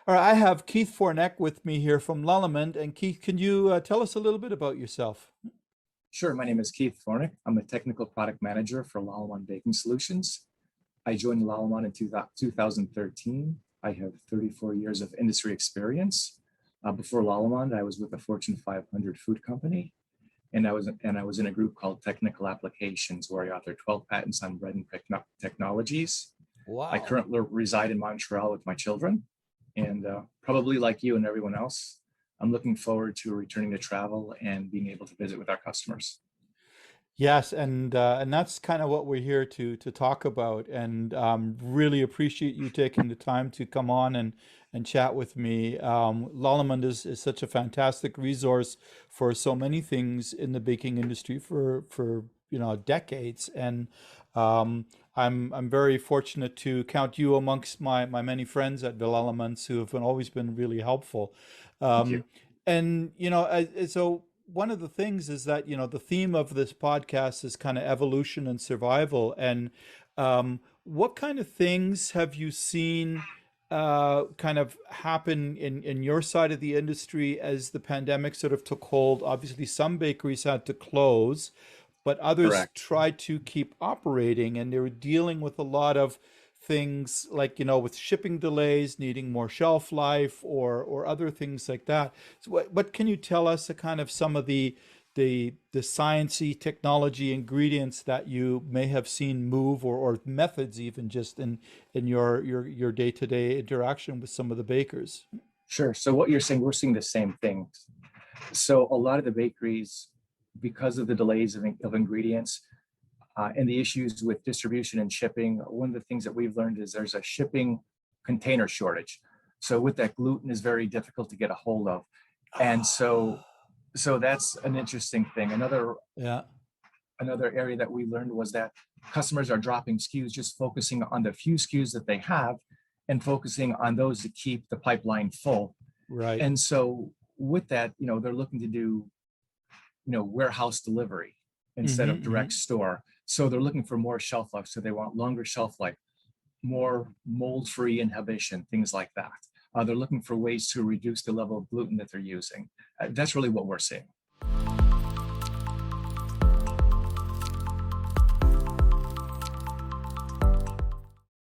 All right, I have Keith Foreneck with me here from Lallemand. And Keith, can you tell us a little bit about yourself? Sure. My name is Keith Foreneck. I'm a technical product manager for Lallemand Baking Solutions. I joined Lallemand in 2013. I have 34 years of industry experience. Before Lallemand, I was with a Fortune 500 food company, and I was in a group called Technical Applications, where I authored 12 patents on bread and technologies. I Wow. currently reside in Montreal with my children, and probably like you and everyone else, I'm looking forward to returning to travel and being able to visit with our customers. Yes, and that's kind of what we're here to talk about, and really appreciate you taking the time to come on and chat with me. Lallemand is such a fantastic resource for so many things in the baking industry for decades, and um, I'm very fortunate to count you amongst my many friends at Lallemand who have always been really helpful. Thank you. Um, and so one of the things is that the theme of this podcast is kind of evolution and survival. And what kind of things have you seen kind of happen in your side of the industry as the pandemic sort of took hold? Obviously, some bakeries had to close, but others Correct. tried to keep operating, and they were dealing with a lot of things like with shipping delays, needing more shelf life, or other things like that. So what can you tell us, kind of some of the sciencey technology ingredients that you may have seen move, or methods even just in your day-to-day interaction with some of the bakers? Sure. So what you're saying, we're seeing the same thing. So a lot of the bakeries, because of the delays of ingredients and the issues with distribution and shipping, one of the things that we've learned is there's a shipping container shortage. So with that, gluten is very difficult to get a hold of. And so that's an interesting thing. Yeah. Another area that we learned was that customers are dropping SKUs, just focusing on the few SKUs that they have and focusing on those to keep the pipeline full. Right. And so with that, they're looking to do, warehouse delivery instead of direct Hmm. store. So they're looking for more shelf life. So they want longer shelf life, more mold-free inhibition, things like that. They're looking for ways to reduce the level of gluten that they're using. That's really what we're seeing.